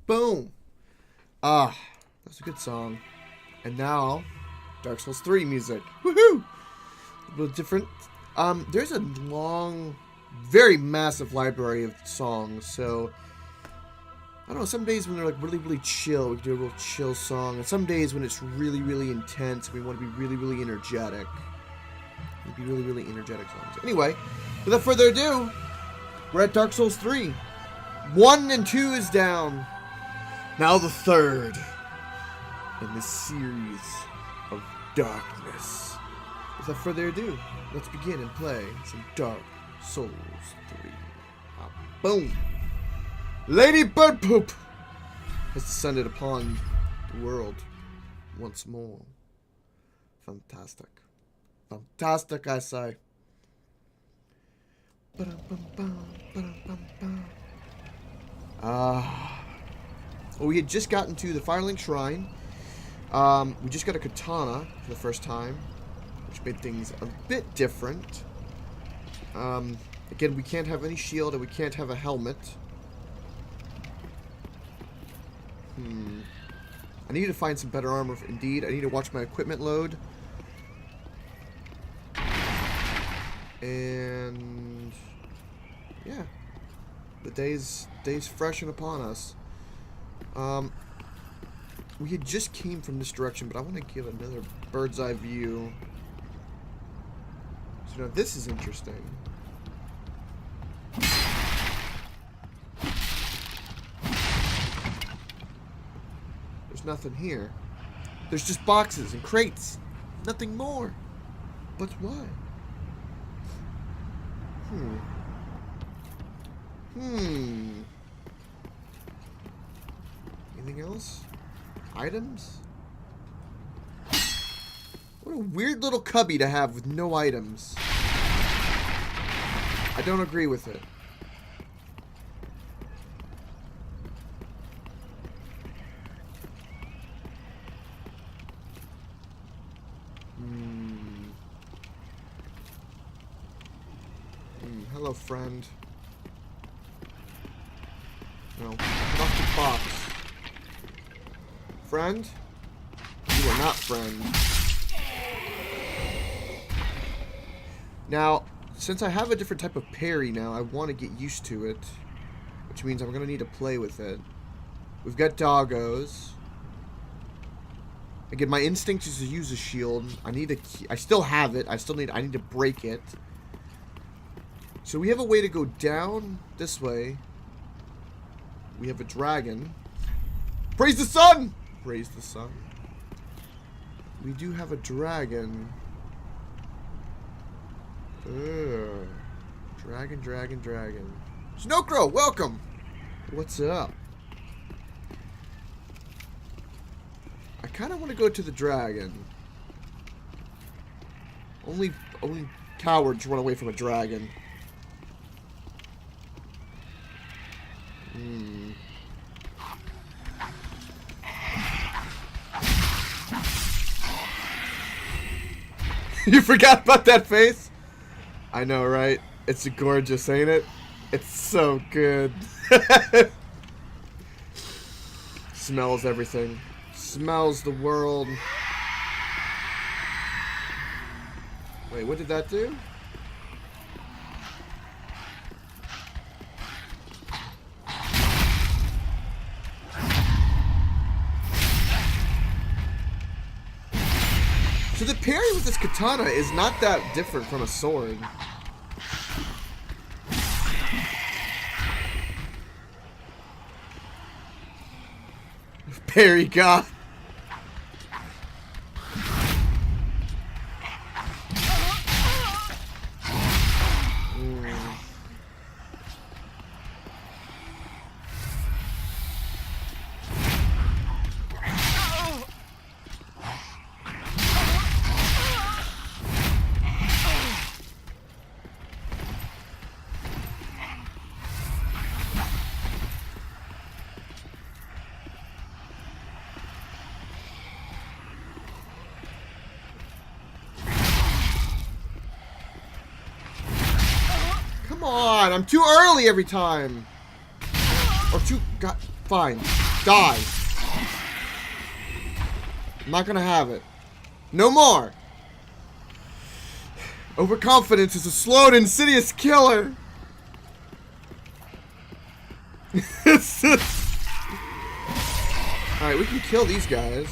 Boom. Ah, that's a good song. And now, Dark Souls 3 music. Woohoo! A little different. There's a long, very massive library of songs, so I don't know, some days when they're like really, really chill, we can do a real chill song, and some days when it's really, really intense, we want to be really, really energetic. It'd be really, really energetic songs. Anyway, without further ado, we're at Dark Souls 3. 1 and 2 is down. Now the third in this series of darkness. Without further ado, let's begin and play some Dark Souls 3. Boom! Lady Bird Poop has descended upon the world once more. Fantastic. Fantastic, I say. Well, we had just gotten to the Firelink Shrine. We just got a katana for the first time, which made things a bit different. Again, we can't have any shield and we can't have a helmet. I need to find some better armor, indeed. I need to watch my equipment load. And yeah, the day's fresh and upon us. We had just came from this direction, but I want to give another bird's eye view. So now this is interesting. There's nothing here. There's just boxes and crates. Nothing more. But why? Anything else? Items? What a weird little cubby to have with no items. I don't agree with it. Hello, friend. No, get off the box. Friend? You are not friend. Now, since I have a different type of parry now, I want to get used to it. Which means I'm going to need to play with it. We've got doggos. Again, my instinct is to use a shield. I still have it. I need to break it. So we have a way to go down this way. We have a dragon. Praise the sun! Praise the sun. We do have a dragon. Ugh. Dragon. Snowcrow, welcome! What's up? I kind of want to go to the dragon. Only cowards run away from a dragon. You forgot about that face? I know, right? It's gorgeous, ain't it? It's so good. Smells everything. Smells the world. Wait, what did that do? So the parry with this katana is not that different from a sword. Parry god. Come on, I'm too early every time. Or too fine. Die. I'm not gonna have it. No more. Overconfidence is a slow and insidious killer. Alright, we can kill these guys.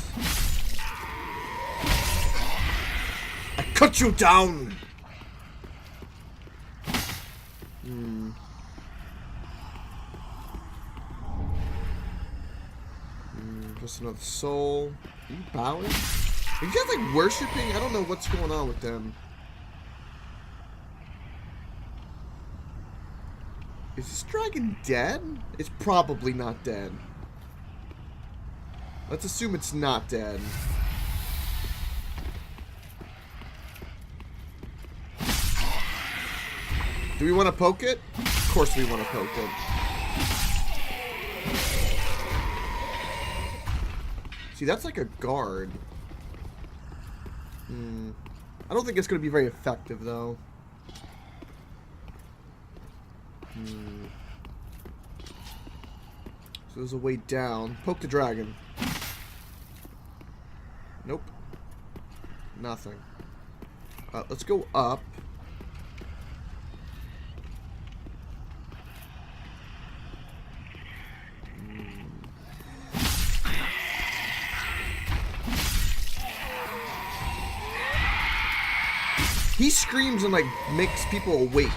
I cut you down. Just another soul. Are you bowing? Are you guys like worshipping? I don't know what's going on with them. Is this dragon dead? It's probably not dead. Let's assume it's not dead. Do we want to poke it? Of course we want to poke it. See, that's like a guard. I don't think it's going to be very effective, though. So there's a way down. Poke the dragon. Nope. Nothing. Let's go up. He screams and like makes people awake.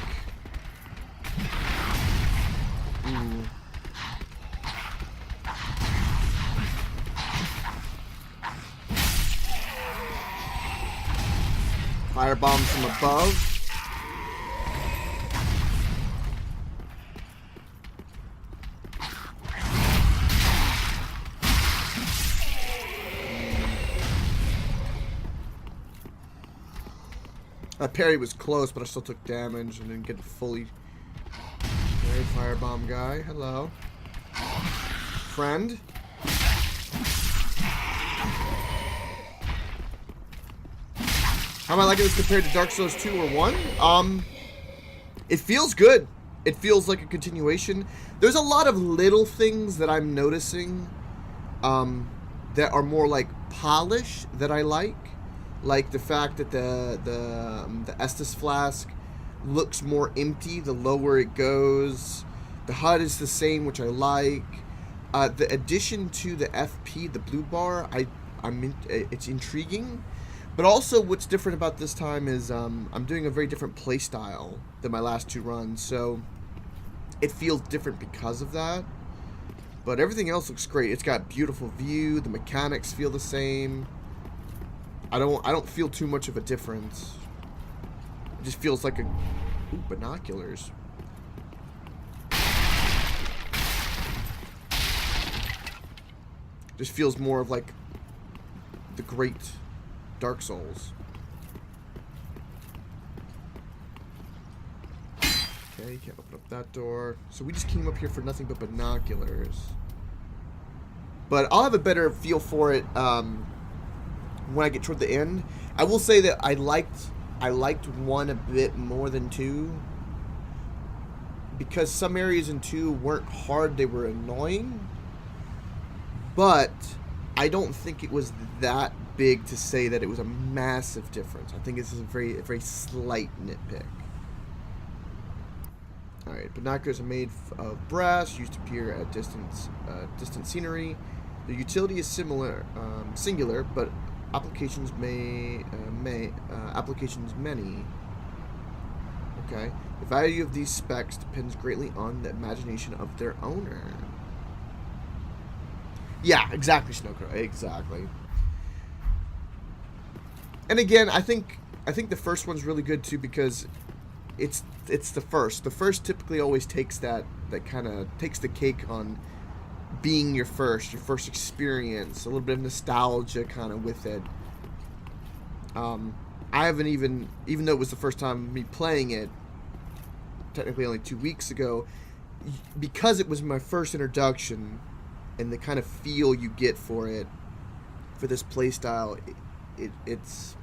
Firebomb from above. That parry was close, but I still took damage and didn't get fully. Okay, firebomb guy. Hello. Friend. How am I liking this compared to Dark Souls 2 or 1? It feels good. It feels like a continuation. There's a lot of little things that I'm noticing that are more like polish that I like. Like the fact that the Estus flask looks more empty the lower it goes. The HUD is the same, which I like. The addition to the FP, the blue bar, it's intriguing. But also, what's different about this time is I'm doing a very different play style than my last two runs, so it feels different because of that. But everything else looks great. It's got beautiful view. The mechanics feel the same. I don't feel too much of a difference. It just feels like a binoculars. Just feels more of like the great Dark Souls. Okay, you can't open up that door. So we just came up here for nothing but binoculars. But I'll have a better feel for it when I get toward the end. I will say that I liked 1 a bit more than 2. Because some areas in 2 weren't hard, they were annoying. But I don't think it was that big to say that it was a massive difference. I think this is a very slight nitpick. Alright, binoculars are made of brass, used to peer at distant scenery. The utility is singular, but applications applications many. Okay. The value of these specs depends greatly on the imagination of their owner. Yeah, exactly, Snowcrow. Exactly. And again, I think the first one's really good too because it's the first. The first typically always takes that kind of takes the cake on being your first experience, a little bit of nostalgia kind of with it. I haven't even though it was the first time me playing it, technically only 2 weeks ago, because it was my first introduction and the kind of feel you get for it, for this playstyle, it's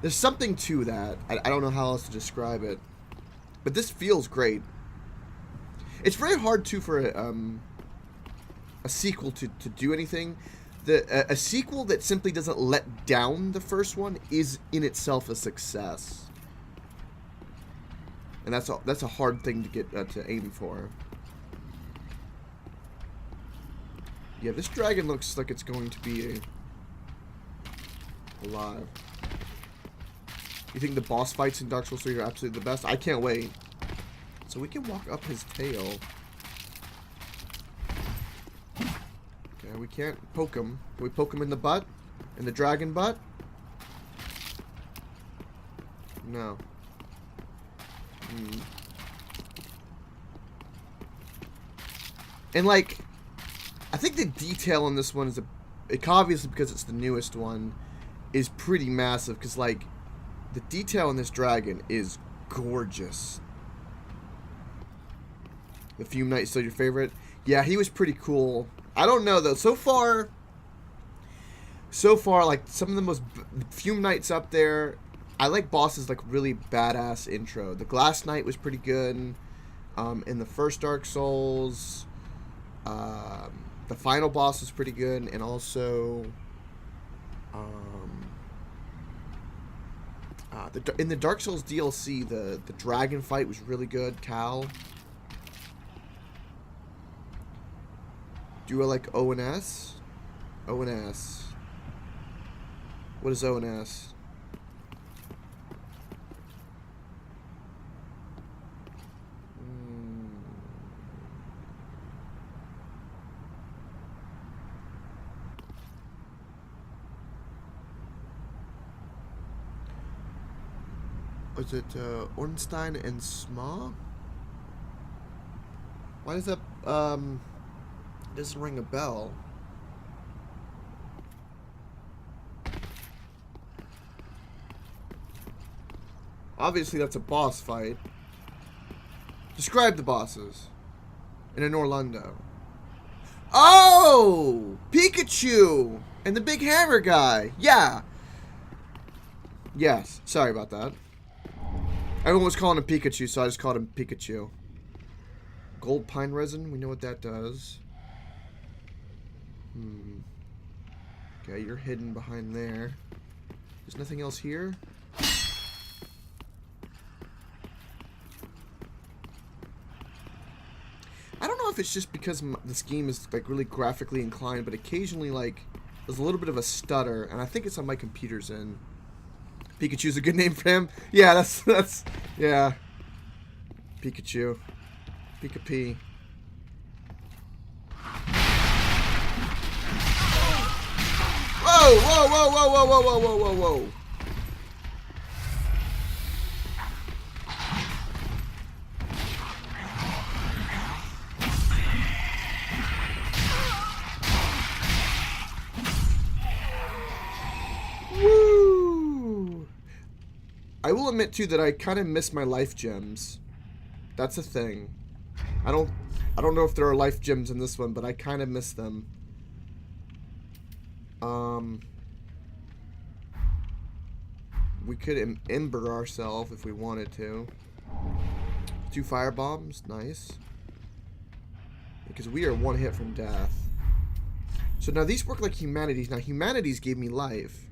there's something to that. I don't know how else to describe it, but this feels great. It's very hard too for a sequel to do anything. A sequel that simply doesn't let down the first one is in itself a success. And that's a hard thing to get to aim for. Yeah, this dragon looks like it's going to be alive. You think the boss fights in Dark Souls 3 are absolutely the best? I can't wait. So we can walk up his tail. Okay, we can't poke him. Can we poke him in the butt? In the dragon butt? No. And like, I think the detail in this one is obviously because it's the newest one, is pretty massive. Because like, the detail in this dragon is gorgeous. The Fume Knight still your favorite? Yeah, he was pretty cool. I don't know though. So far, like some of the most Fume Knight's up there. I like bosses like really badass intro. The Glass Knight was pretty good. In the first Dark Souls, the final boss was pretty good, and also, in the Dark Souls DLC, the dragon fight was really good. Cal. Do I like O and S? O and S. What is O and S? Was it Ornstein and Sma? Why does that doesn't ring a bell? Obviously that's a boss fight. Describe the bosses in an Orlando. Oh! Pikachu! And the big hammer guy. Yeah. Yes. Sorry about that. Everyone was calling him Pikachu, so I just called him Pikachu. Gold pine resin, we know what that does. Okay, you're hidden behind there. There's nothing else here. I don't know if it's just because this game is like really graphically inclined, but occasionally like there's a little bit of a stutter, and I think it's on my computer's end. Pikachu's a good name for him. Yeah, that's yeah. Pikachu. Pika-P. Whoa, whoa, whoa, whoa, whoa, whoa, whoa, whoa, whoa, whoa. Woo! I will admit too that I kind of miss my life gems. That's a thing. I don't know if there are life gems in this one, but I kind of miss them. We could ember ourselves if we wanted to. 2 fire bombs, nice. Because we are 1 hit from death. So now these work like humanities. Now humanities gave me life.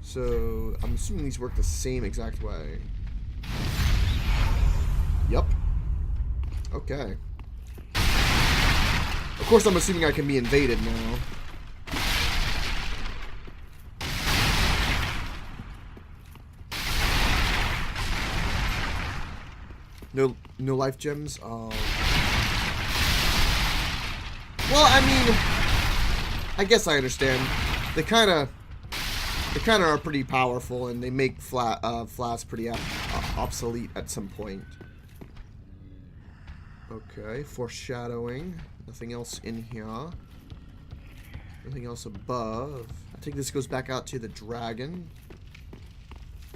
So I'm assuming these work the same exact way. Yep. Okay. Of course, I'm assuming I can be invaded now. No life gems? Oh. Well, I mean, I guess I understand. They kind of are pretty powerful, and they make flasks pretty obsolete at some point. Okay, foreshadowing. Nothing else in here. Nothing else above. I think this goes back out to the dragon.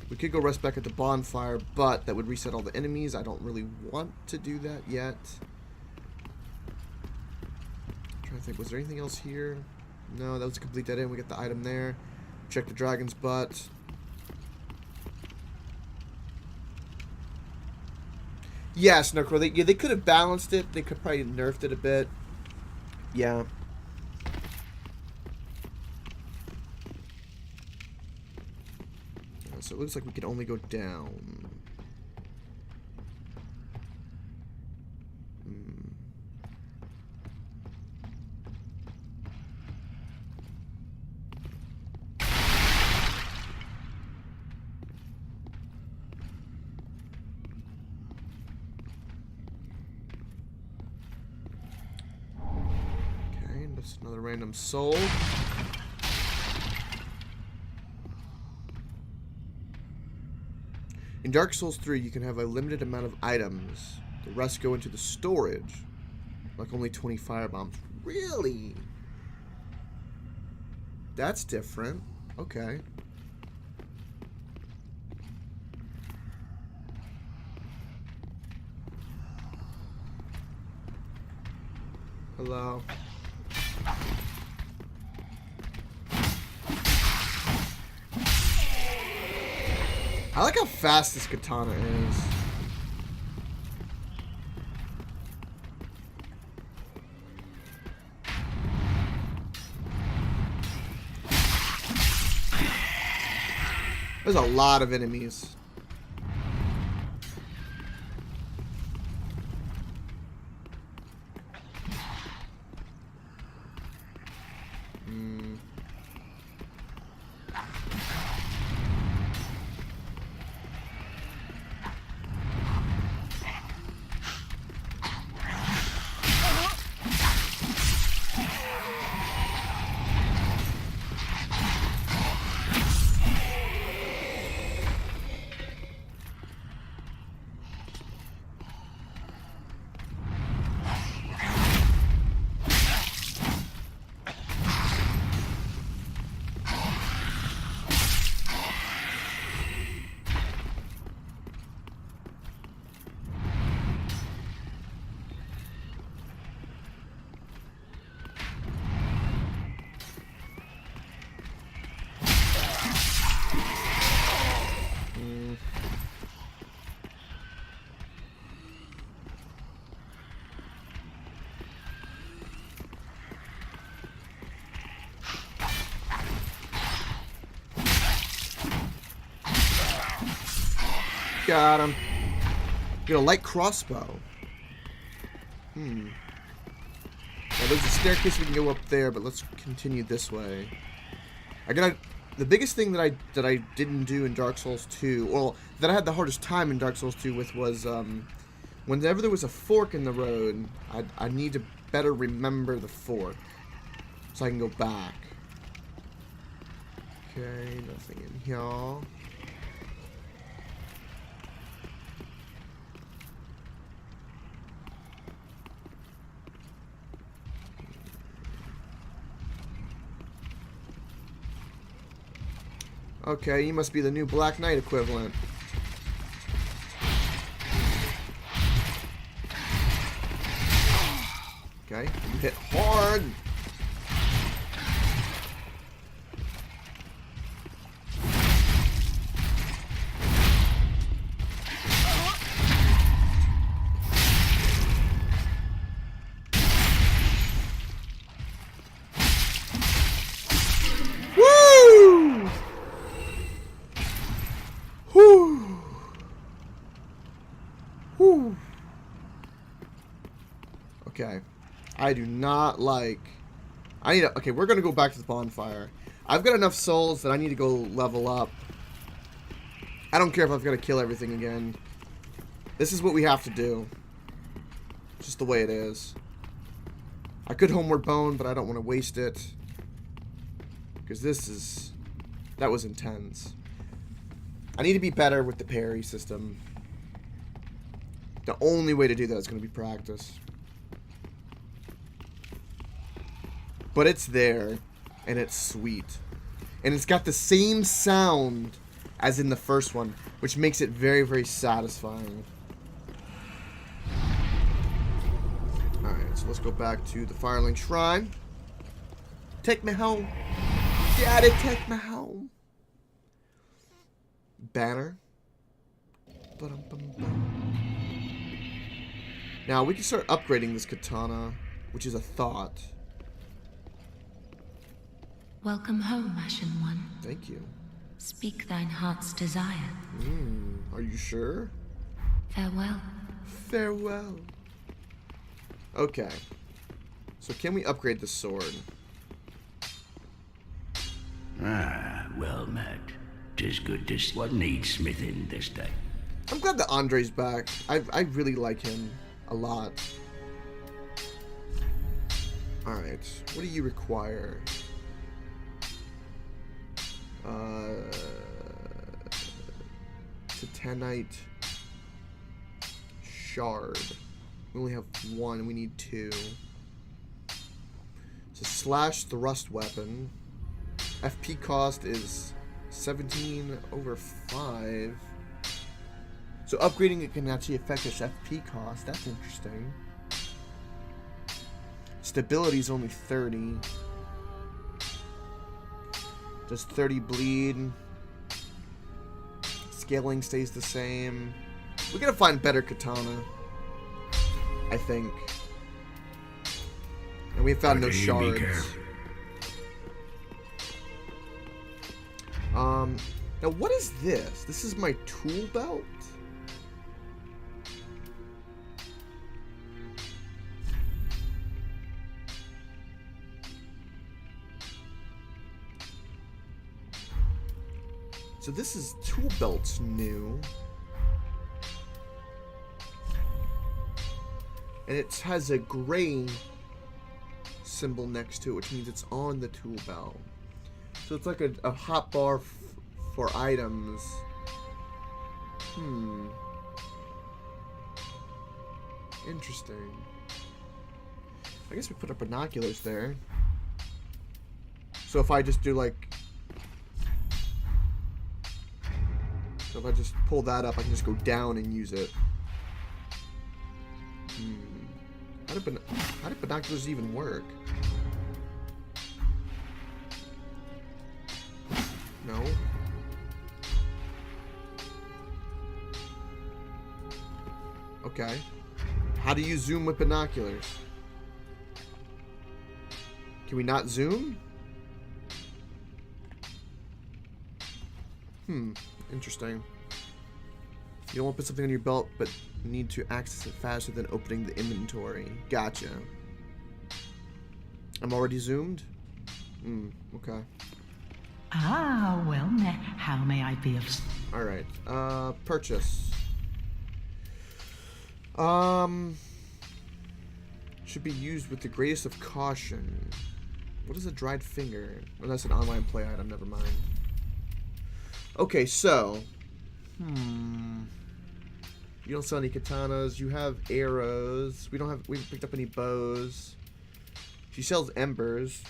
We could go rest back at the bonfire, but that would reset all the enemies. I don't really want to do that yet. I'm trying to think, was there anything else here? No, that was a complete dead end. We get the item there. Check the dragon's butt. Yeah, Snowcrow. They could have balanced it. They could probably nerfed it a bit. Yeah. So it looks like we can only go down. Okay, that's another random soul. In Dark Souls 3, you can have a limited amount of items. The rest go into the storage. Like only 20 firebombs. Really? That's different. Okay. Hello. I like how fast this katana is. There's a lot of enemies. Got him. Get a light crossbow. Now there's a staircase we can go up there, but let's continue this way. The biggest thing that I didn't do in Dark Souls 2, well, that I had the hardest time in Dark Souls 2 with was whenever there was a fork in the road, I need to better remember the fork so I can go back. Okay, nothing in here. Okay, you must be the new Black Knight equivalent. Okay, you hit hard. Okay. I do not like... Okay, we're going to go back to the bonfire. I've got enough souls that I need to go level up. I don't care if I've got to kill everything again. This is what we have to do. Just the way it is. I could Homeward Bone, but I don't want to waste it. Because this is... That was intense. I need to be better with the parry system. The only way to do that is going to be practice. But it's there, and it's sweet. And it's got the same sound as in the first one, which makes it very, very satisfying. Alright, so let's go back to the Firelink Shrine. Take me home. Daddy, take me home. Banner. Ba-dum-bum-bum. Now, we can start upgrading this katana, which is a thought. Welcome home, Ashen One. Thank you. Speak thine heart's desire. Are you sure? Farewell. Farewell. Okay. So can we upgrade the sword? Ah, well met. 'Tis good to see what needs smithing this day. I'm glad that Andre's back. I really like him a lot. Alright. What do you require? Titanite shard. We only have one. We need two. It's a slash thrust weapon. FP cost is 17/5. So upgrading it can actually affect its FP cost. That's interesting. Stability is only 30. Does 30 bleed? Scaling stays the same. We're gonna find better katana, I think. And we have found no shards. Now what is this? This is my tool belt? So this is tool belt's new. And it has a gray symbol next to it, which means it's on the tool belt. So it's like a hotbar for items. Interesting. I guess we put our binoculars there. So if I just do like... So if I just pull that up, I can just go down and use it. How did binoculars even work? No. Okay. How do you zoom with binoculars? Can we not zoom? Interesting. You don't want to put something on your belt, but you need to access it faster than opening the inventory. Gotcha. I'm already zoomed? Okay. Ah, well met. How may I be of... Alright. Purchase. Should be used with the greatest of caution. What is a dried finger? Oh, that's an online play item, never mind. Okay, so... You don't sell any katanas. You have arrows. We haven't picked up any bows. She sells embers.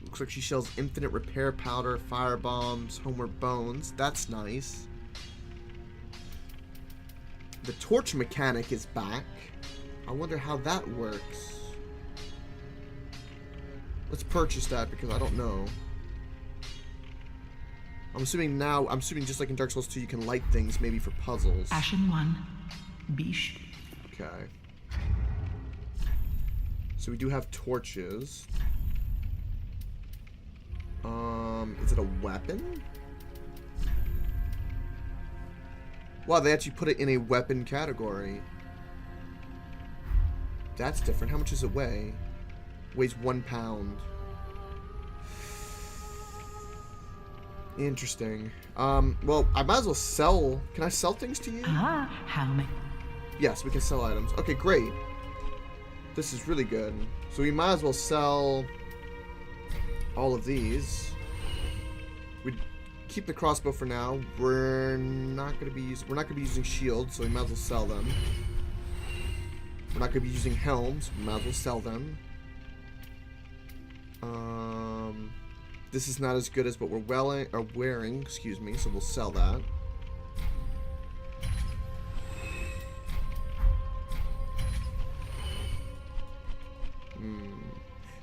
Looks like she sells infinite repair powder, fire bombs, homeward bones. That's nice. The torch mechanic is back. I wonder how that works. Let's purchase that because I don't know. I'm assuming just like in Dark Souls 2, you can light things maybe for puzzles. Ashen One. Bish. Okay. So we do have torches. Is it a weapon? Wow, they actually put it in a weapon category. That's different. How much does it weigh? Weighs 1 pound. Interesting. Well, I might as well sell... Can I sell things to you? Ah, how may... Yes, we can sell items. Okay, great. This is really good. So we might as well sell all of these. We'd keep the crossbow for now. We're not gonna be using shields, so we might as well sell them. We're not gonna be using helms. We might as well sell them. This is not as good as what we're wearing, excuse me, so we'll sell that. I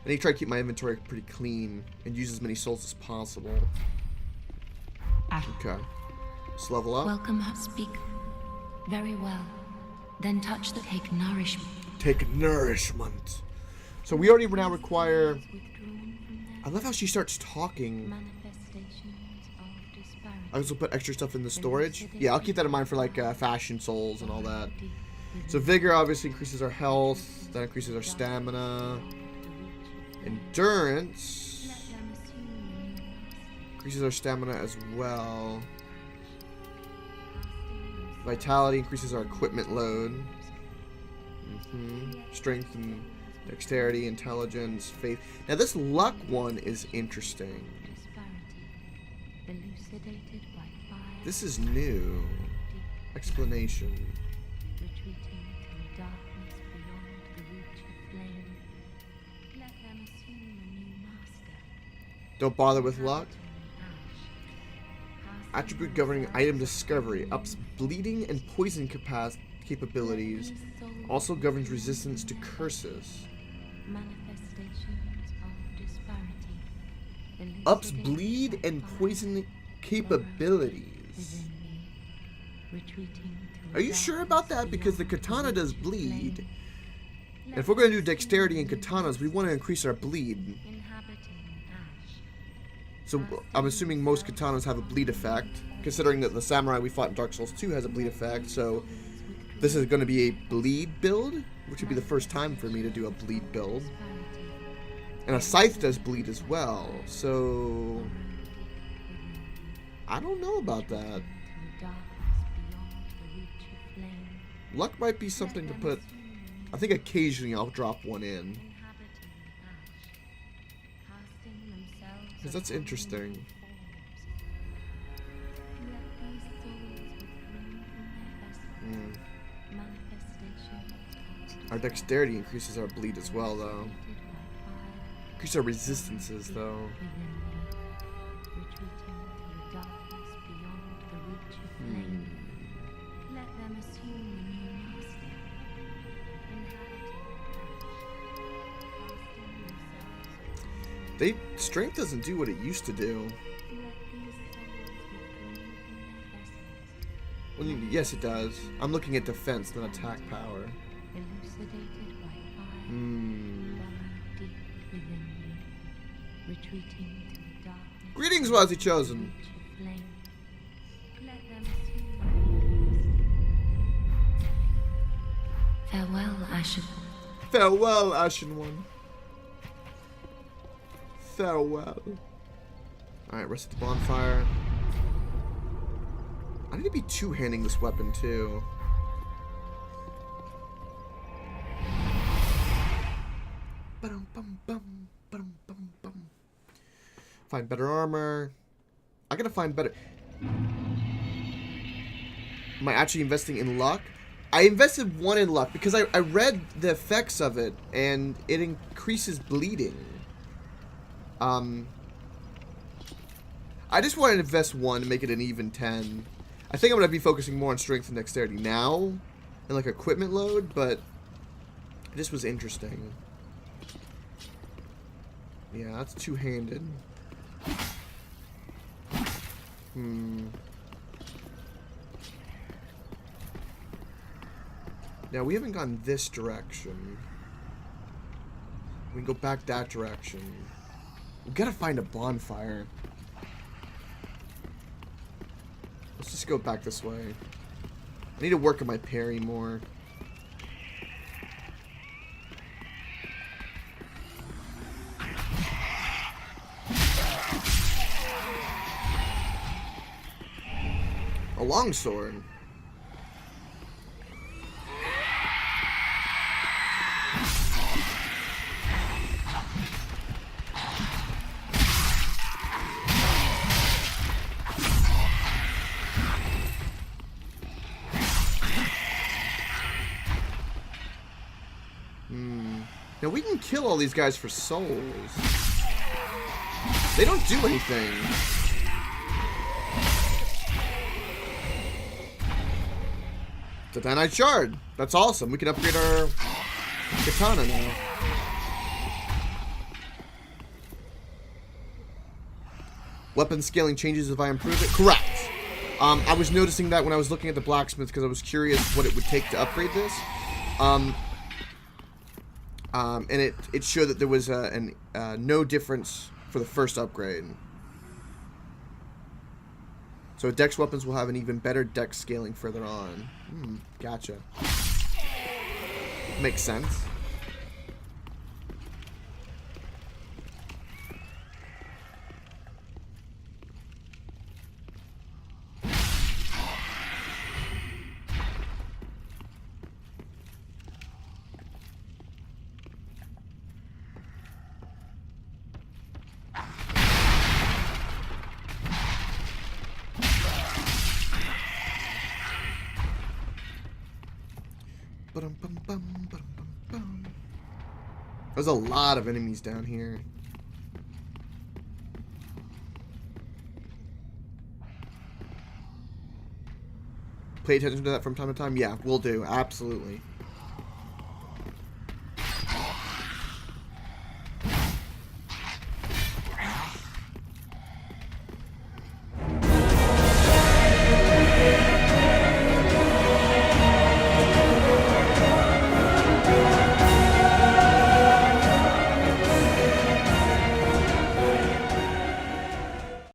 need to try to keep my inventory pretty clean and use as many souls as possible. Okay. Let's level up. Welcome, speak. Very well. Then touch the take nourishment. Take nourishment. So we already now require... I love how she starts talking. Manifestations of disparity. I also put extra stuff in the storage. Yeah, I'll keep that in mind for like fashion souls and all that. So vigor obviously increases our health. That increases our stamina. Endurance increases our stamina as well. Vitality increases our equipment load. Strength and dexterity, intelligence, faith. Now this luck one is interesting. This is new. Explanation. Don't bother with luck. Attribute governing item discovery. Ups bleeding and poison capabilities. Also governs resistance to curses. Ups bleed and poison capabilities. Are you sure about that? Because the katana does bleed. And if we're going to do dexterity and katanas, we want to increase our bleed. So I'm assuming most katanas have a bleed effect, considering that the samurai we fought in Dark Souls 2 has a bleed effect. So this is going to be a bleed build, which would be the first time for me to do a bleed build. And a scythe does bleed as well, so I don't know about that. Luck might be something to put. I think occasionally I'll drop one in. Because that's interesting. Our dexterity increases our bleed as well, though. Increase our resistances, though. Strength doesn't do what it used to do. Well, yes, it does. I'm looking at defense, not attack power. Greetings, Wisely Chosen. Farewell, Ashen. Farewell, Ashen One. Farewell. Alright, rest at the bonfire. I need to be two-handing this weapon, too. Find better armor. I gotta find better... Am I actually investing in luck? I invested one in luck because I read the effects of it, and it increases bleeding. I just wanted to invest one to make it an even 10. I think I'm going to be focusing more on strength and dexterity now, and like equipment load, but this was interesting. Yeah, that's two-handed. Now, we haven't gone this direction. We can go back that direction. We gotta find a bonfire. Let's just go back this way. I need to work on my parry more. A longsword. Now we can kill all these guys for souls. They don't do anything. It's a Titanite shard. That's awesome. We can upgrade our katana now. Weapon scaling changes if I improve it. Correct. I was noticing that when I was looking at the blacksmith because I was curious what it would take to upgrade this. And it showed that there was no difference for the first upgrade. So dex weapons will have an even better dex scaling further on. Gotcha. Makes sense. There's a lot of enemies down here. Pay attention to that from time to time? Yeah, we'll do. Absolutely.